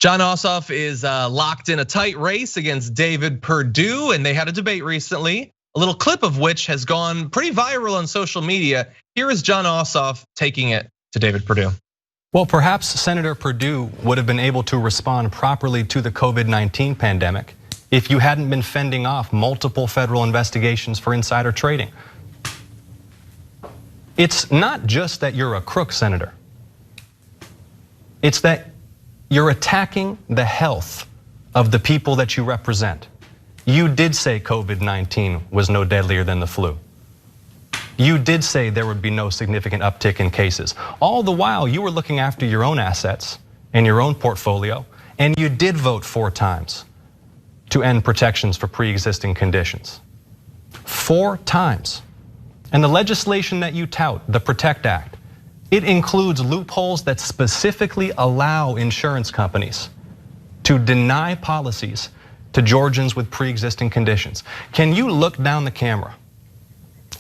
Jon Ossoff is locked in a tight race against David Perdue, and they had a debate recently, a little clip of which has gone pretty viral on social media. Here is Jon Ossoff taking it to David Perdue. Well, perhaps Senator Perdue would have been able to respond properly to the COVID-19 pandemic if you hadn't been fending off multiple federal investigations for insider trading. It's not just that you're a crook, Senator. It's that you're attacking the health of the people that you represent. You did say COVID-19 was no deadlier than the flu. You did say there would be no significant uptick in cases. All the while, you were looking after your own assets and your own portfolio, and you did vote 4 times to end protections for pre-existing conditions. 4 times. And the legislation that you tout, the PROTECT Act, it includes loopholes that specifically allow insurance companies to deny policies to Georgians with pre-existing conditions. Can you look down the camera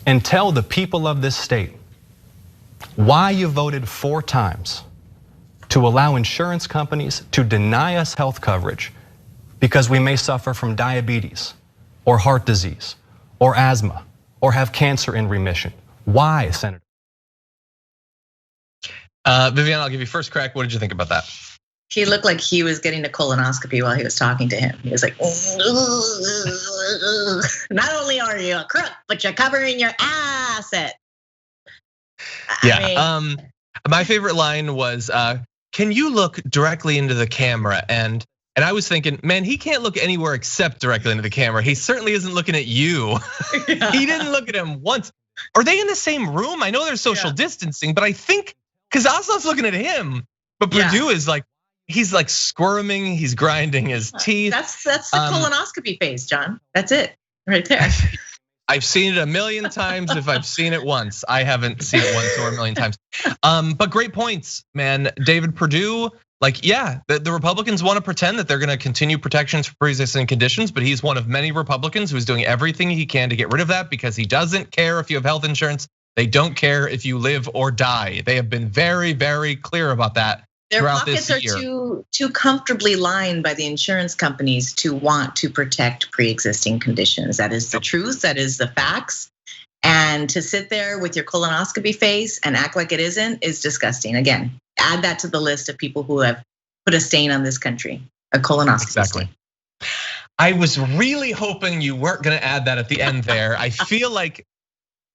and tell the people of this state why you voted 4 times to allow insurance companies to deny us health coverage because we may suffer from diabetes or heart disease or asthma or have cancer in remission? Why, Senator? Vivian, I'll give you first crack. What did you think about that? He looked like he was getting a colonoscopy while he was talking to him. He was like, not only are you a crook, but you're covering your asset. Yeah, my favorite line was, can you look directly into the camera? And I was thinking, man, he can't look anywhere except directly into the camera. He certainly isn't looking at you. He didn't look at him once. Are they in the same room? I know there's social distancing, but I think, because Ossoff's looking at him, but Perdue is like, he's like squirming, he's grinding his teeth. That's the colonoscopy phase, John. That's it, right there. I've seen it a million times. If I've seen it once, I haven't seen it once or a million times. But great points, man. David Perdue, like, yeah, the Republicans want to pretend that they're going to continue protections for pre-existing conditions, but he's one of many Republicans who's doing everything he can to get rid of that because he doesn't care if you have health insurance. They don't care if you live or die. They have been very, very clear about that. Their pockets are too comfortably lined by the insurance companies to want to protect pre-existing conditions. That is the truth, that is the facts. And to sit there with your colonoscopy face and act like it isn't is disgusting. Again, add that to the list of people who have put a stain on this country, a colonoscopy stain. I was really hoping you weren't gonna add that at the end there. I feel like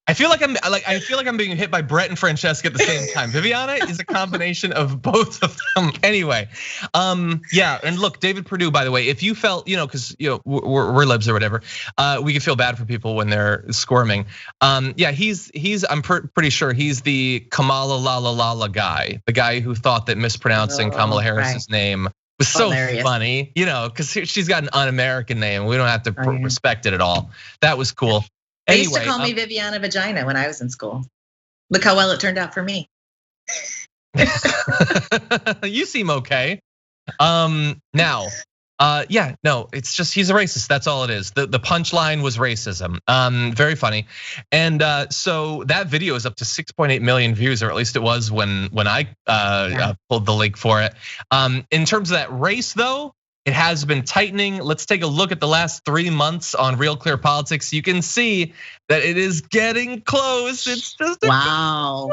I'm being hit by Brett and Francesca at the same time. Viviana is a combination of both of them. Anyway, yeah, and look, David Perdue, by the way, if you felt, because we're libs or whatever, we can feel bad for people when they're squirming. Yeah, I'm pretty sure he's the Kamala Lala guy, the guy who thought that mispronouncing Kamala Harris's name was so funny, because she's got an un-American name. We don't have to respect it at all. That was cool. They used to call me Viviana Vagina when I was in school. Look how well it turned out for me. You seem okay. Now, yeah, no, it's just he's a racist. That's all it is. The punchline was racism. Very funny. And so that video is up to 6.8 million views, or at least it was when I pulled the link for it. In terms of that race, though, it has been tightening. Let's take a look at the last 3 months on Real Clear Politics. You can see that it is getting close. It's just wow.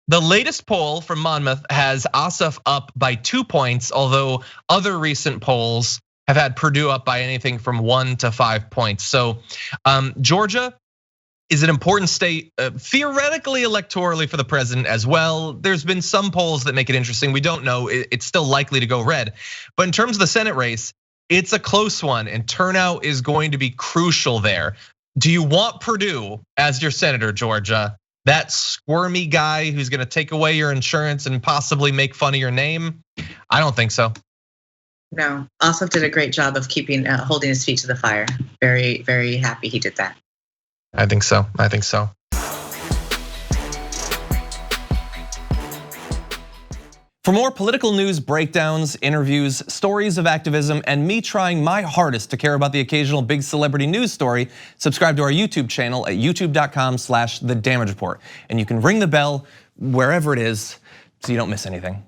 The latest poll from Monmouth has Ossoff up by 2 points, although other recent polls have had Perdue up by anything from 1 to 5 points. So Georgia is an important state, theoretically electorally for the president as well. There's been some polls that make it interesting. We don't know, it's still likely to go red. But in terms of the Senate race, it's a close one and turnout is going to be crucial there. Do you want Perdue as your senator, Georgia? That squirmy guy who's gonna take away your insurance and possibly make fun of your name? I don't think so. No, Ossoff did a great job of holding his feet to the fire. Very, very happy he did that. I think so. For more political news breakdowns, interviews, stories of activism, and me trying my hardest to care about the occasional big celebrity news story, subscribe to our YouTube channel at youtube.com/The Damage Report. And you can ring the bell wherever it is so you don't miss anything.